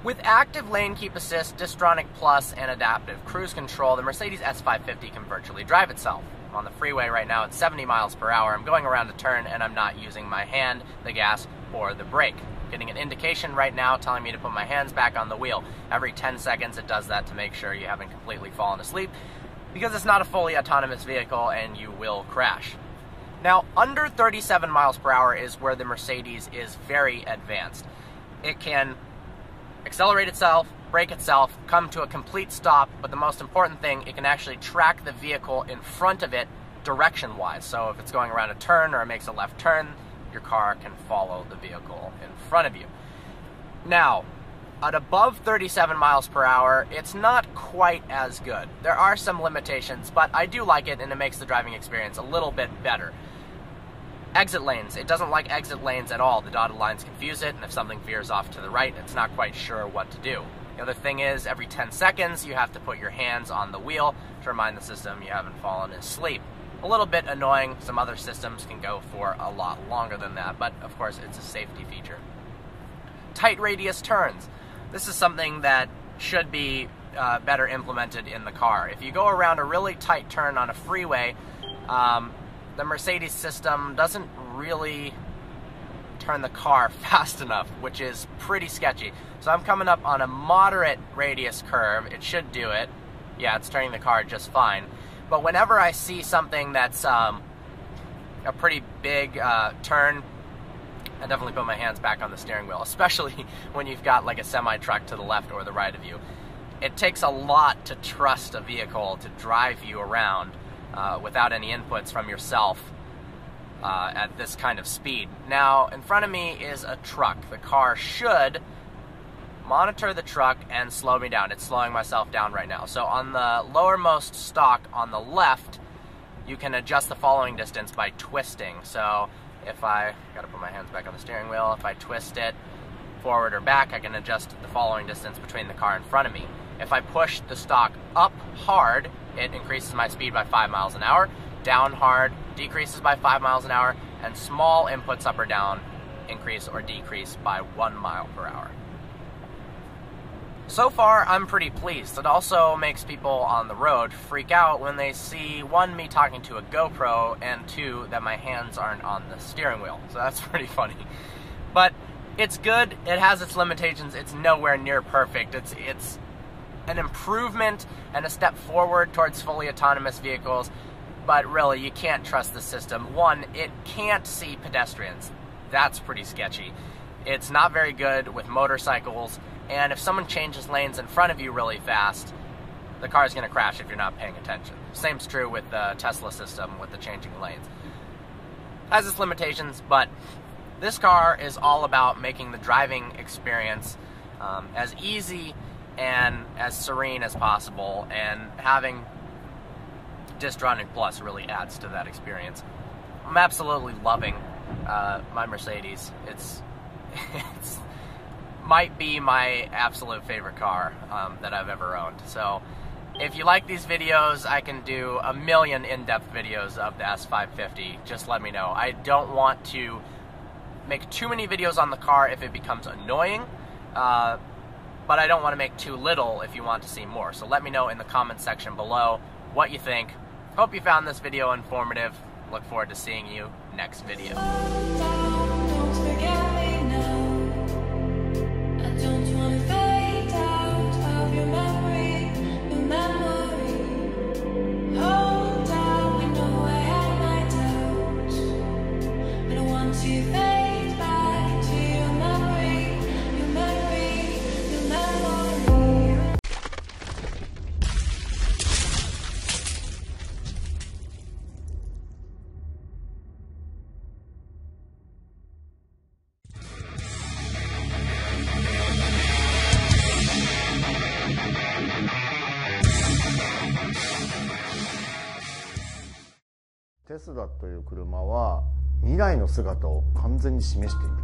With active lane keep assist, Distronic Plus, and adaptive cruise control, the Mercedes S550 can virtually drive itself. I'm on the freeway right now at 70 miles per hour. I'm going around a turn and I'm not using my hand, the gas, or the brake. Getting an indication right now telling me to put my hands back on the wheel. Every 10 seconds it does that to make sure you haven't completely fallen asleep, because it's not a fully autonomous vehicle and you will crash. Now, under 37 miles per hour is where the Mercedes is very advanced. It can accelerate itself, brake itself, come to a complete stop, but the most important thing, it can actually track the vehicle in front of it direction-wise. So if it's going around a turn or it makes a left turn, your car can follow the vehicle in front of you. Now, at above 37 miles per hour, it's not quite as good. There are some limitations, but I do like it and it makes the driving experience a little bit better. Exit lanes. It doesn't like exit lanes at all. The dotted lines confuse it, and if something veers off to the right, it's not quite sure what to do. The other thing is, every 10 seconds, you have to put your hands on the wheel to remind the system you haven't fallen asleep. A little bit annoying. Some other systems can go for a lot longer than that, but of course, it's a safety feature. Tight radius turns. This is something that should be better implemented in the car. If you go around a really tight turn on a freeway, the Mercedes system doesn't really turn the car fast enough, which is pretty sketchy. So I'm coming up on a moderate radius curve. It should do it. Yeah, it's turning the car just fine. But whenever I see something that's a pretty big turn, I definitely put my hands back on the steering wheel, especially when you've got like a semi-truck to the left or the right of you. It takes a lot to trust a vehicle to drive you around without any inputs from yourself at this kind of speed. Now, in front of me is a truck. The car should monitor the truck and slow me down. It's slowing myself down right now. So on the lowermost stalk on the left, you can adjust the following distance by twisting. So if I gotta put my hands back on the steering wheel, if I twist it forward or back, I can adjust the following distance between the car in front of me. If I push the stalk up hard, it increases my speed by 5 miles an hour. Down hard decreases by 5 miles an hour, and small inputs up or down increase or decrease by 1 mile per hour. So far, I'm pretty pleased. It also makes people on the road freak out when they see, one, me talking to a GoPro, and two, that my hands aren't on the steering wheel. So that's pretty funny. But it's good. It has its limitations. It's nowhere near perfect. It's an improvement and a step forward towards fully autonomous vehicles, but really, you can't trust the system. One, it can't see pedestrians. That's pretty sketchy. It's not very good with motorcycles, and if someone changes lanes in front of you really fast, the car's going to crash if you're not paying attention. Same's true with the Tesla system with the changing lanes. Has its limitations, but this car is all about making the driving experience as easy and as serene as possible, and having Distronic Plus really adds to that experience. I'm absolutely loving my Mercedes. It's might be my absolute favorite car that I've ever owned. So if you like these videos, I can do a million in-depth videos of the S550. Just let me know. I don't want to make too many videos on the car if it becomes annoying, but I don't want to make too little if you want to see more. So let me know in the comments section below what you think. Hope you found this video informative. Look forward to seeing you next video.テスラという車は未来の姿を完全に示している。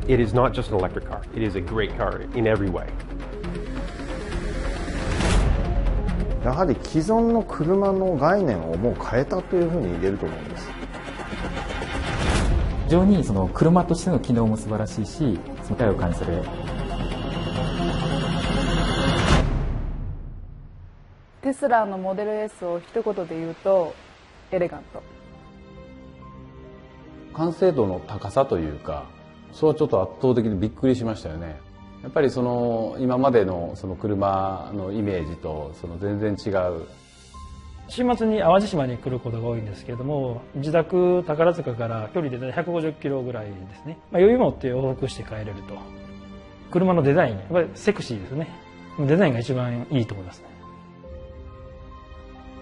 It is not just an electric car. It is a great car in every way. やはり既存の車の概念をもう変えたというふうに言えると思うんです。非常にその車としての機能も素晴らしいし、その体を感じされ。テスラのモデル S を一言で言うとエレガント。完成度の高さというか、そうちょっと圧倒的にびっくりしましたよね。やっぱりその今までのその車のイメージとその全然違う。週末に淡路島に来ることが多いんですけれども、自宅宝塚から距離で150キロぐらいですね。余裕持って往復して帰れると。車のデザイン、やっぱりセクシーですね。デザインが一番いいと思いますね。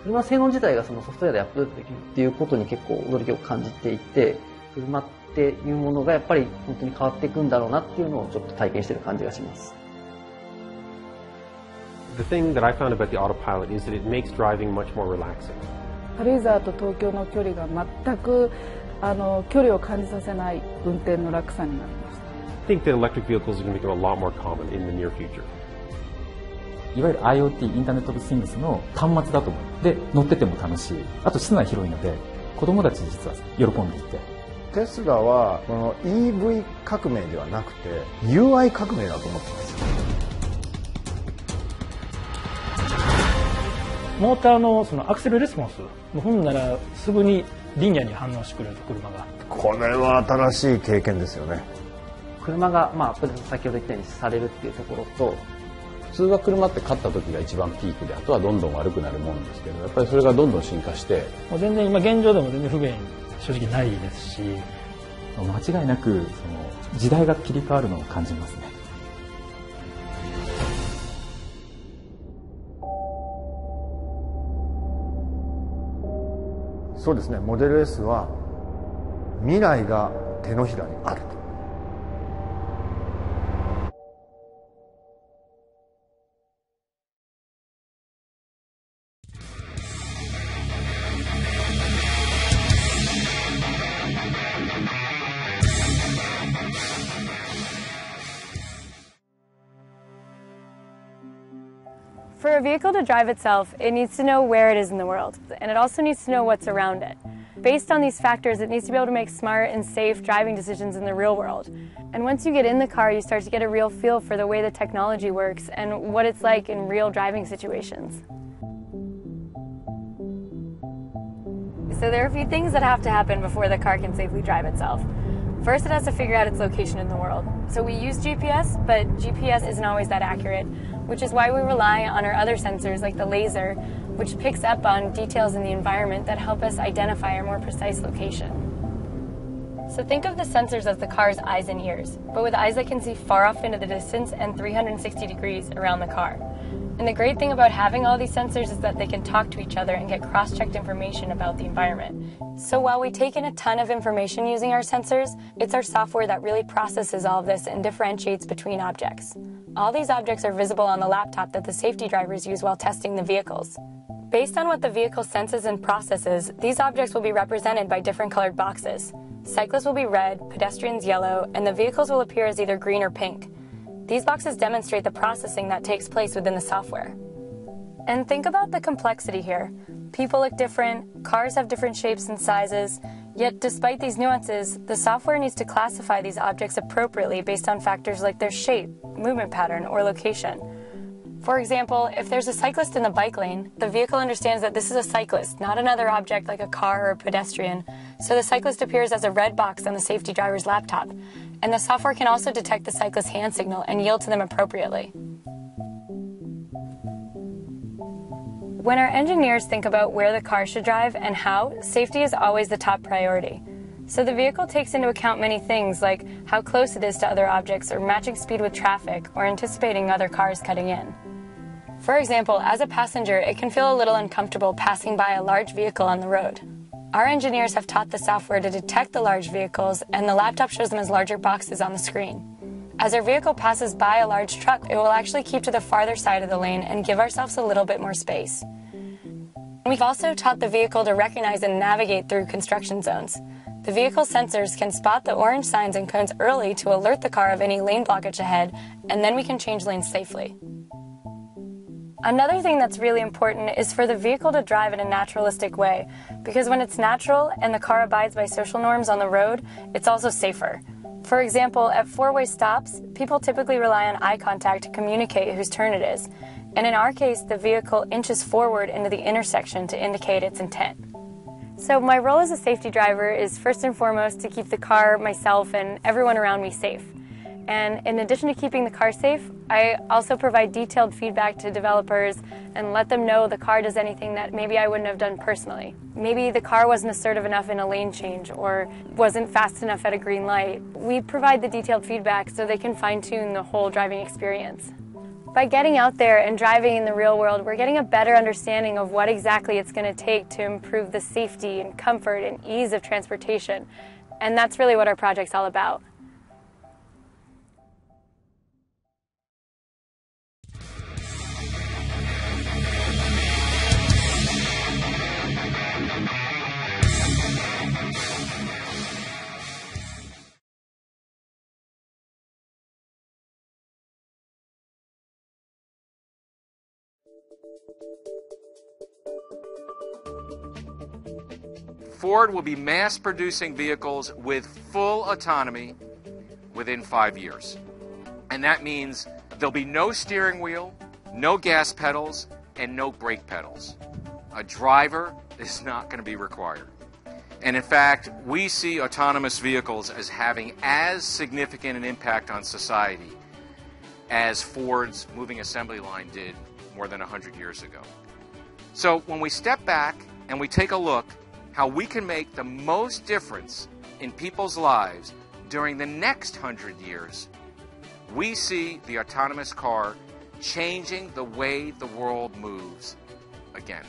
車性能自体がそのソフトウェアでアップデートできるっていうことに結構驚きを感じていて、車っていうものがやっぱり本当に変わっていくんだろうなっていうのをちょっと体験している感じがします。The thing that I found about the autopilot is that it makes driving much more relaxing. 軽井沢と東京の距離が全く距離を感じさせない運転の楽さになりました。I think that electric vehicles are going to become a lot more common in the near future. いわゆる IoT、インターネット・オブ・シングスの端末だと思う。で、乗ってても楽しい。あと室内広いので、子供たち実は喜んでいて。テスラはこの EV 革命ではなくて UI 革命だと思ってます。モーターのそのアクセルレスポンス、ほんならすぐにリニアに反応してくれる車が。これは新しい経験ですよね。車がアップデート先ほど言ったようにされるっていうところと、普通は車って買った時が一番ピークで、あとはどんどん悪くなるもんですけど、やっぱりそれがどんどん進化して、もう全然今現状でも全然不便正直ないですし、間違いなくその時代が切り替わるのを感じますね。そうですね、モデル S は未来が手のひらにあると。For a vehicle to drive itself, it needs to know where it is in the world, and it also needs to know what's around it. Based on these factors, it needs to be able to make smart and safe driving decisions in the real world. And once you get in the car, you start to get a real feel for the way the technology works and what it's like in real driving situations. So there are a few things that have to happen before the car can safely drive itself. First, it has to figure out its location in the world. So we use GPS, but GPS isn't always that accurate, which is why we rely on our other sensors like the laser, which picks up on details in the environment that help us identify our more precise location. So think of the sensors as the car's eyes and ears, but with eyes that can see far off into the distance and 360 degrees around the car. And the great thing about having all these sensors is that they can talk to each other and get cross-checked information about the environment. So while we take in a ton of information using our sensors, it's our software that really processes all of this and differentiates between objects. All these objects are visible on the laptop that the safety drivers use while testing the vehicles. Based on what the vehicle senses and processes, these objects will be represented by different colored boxes. Cyclists will be red, pedestrians yellow, and the vehicles will appear as either green or pink. These boxes demonstrate the processing that takes place within the software. And think about the complexity here. People look different, cars have different shapes and sizes, yet despite these nuances, the software needs to classify these objects appropriately based on factors like their shape, movement pattern, or location. For example, if there's a cyclist in the bike lane, the vehicle understands that this is a cyclist, not another object like a car or a pedestrian, so the cyclist appears as a red box on the safety driver's laptop. And the software can also detect the cyclist's hand signal and yield to them appropriately. When our engineers think about where the car should drive and how, safety is always the top priority. So the vehicle takes into account many things like how close it is to other objects or matching speed with traffic or anticipating other cars cutting in. For example, as a passenger, it can feel a little uncomfortable passing by a large vehicle on the road. Our engineers have taught the software to detect the large vehicles, and the laptop shows them as larger boxes on the screen. As our vehicle passes by a large truck, it will actually keep to the farther side of the lane and give ourselves a little bit more space. We've also taught the vehicle to recognize and navigate through construction zones. The vehicle sensors can spot the orange signs and cones early to alert the car of any lane blockage ahead, and then we can change lanes safely. Another thing that's really important is for the vehicle to drive in a naturalistic way, because when it's natural and the car abides by social norms on the road, it's also safer. For example, at four-way stops, people typically rely on eye contact to communicate whose turn it is. And in our case, the vehicle inches forward into the intersection to indicate its intent. So my role as a safety driver is first and foremost to keep the car, myself, and everyone around me safe. And in addition to keeping the car safe, I also provide detailed feedback to developers and let them know the car does anything that maybe I wouldn't have done personally. Maybe the car wasn't assertive enough in a lane change or wasn't fast enough at a green light. We provide the detailed feedback so they can fine-tune the whole driving experience. By getting out there and driving in the real world, we're getting a better understanding of what exactly it's going to take to improve the safety and comfort and ease of transportation. And that's really what our project's all about. Ford will be mass producing vehicles with full autonomy within 5 years. And that means there'll be no steering wheel, no gas pedals, and no brake pedals. A driver is not going to be required. And in fact, we see autonomous vehicles as having as significant an impact on society as Ford's moving assembly line did more than 100 years ago. So when we step back and we take a look how we can make the most difference in people's lives during the next 100 years, we see the autonomous car changing the way the world moves again.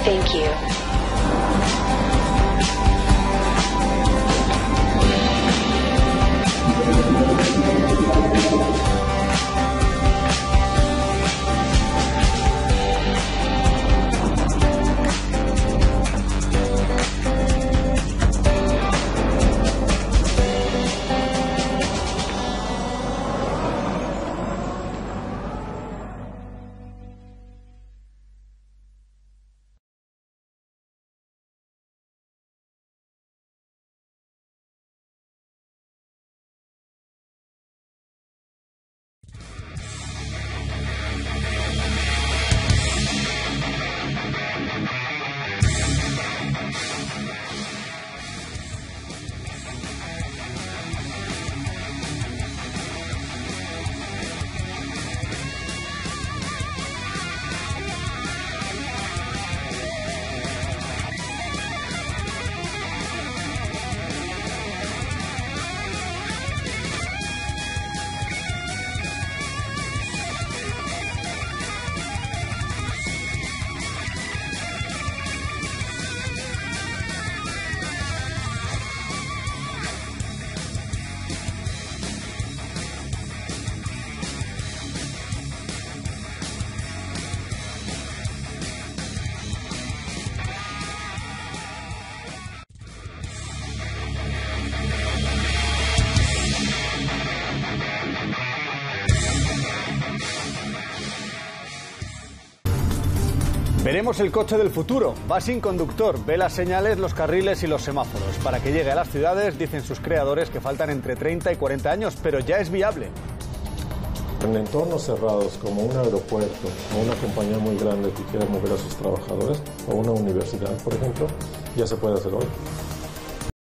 Thank you. Veremos el coche del futuro. Va sin conductor, ve las señales, los carriles y los semáforos. Para que llegue a las ciudades, dicen sus creadores que faltan entre 30 y 40 años, pero ya es viable. En entornos cerrados como un aeropuerto o una compañía muy grande que quiera mover a sus trabajadores o una universidad, por ejemplo, ya se puede hacer hoy.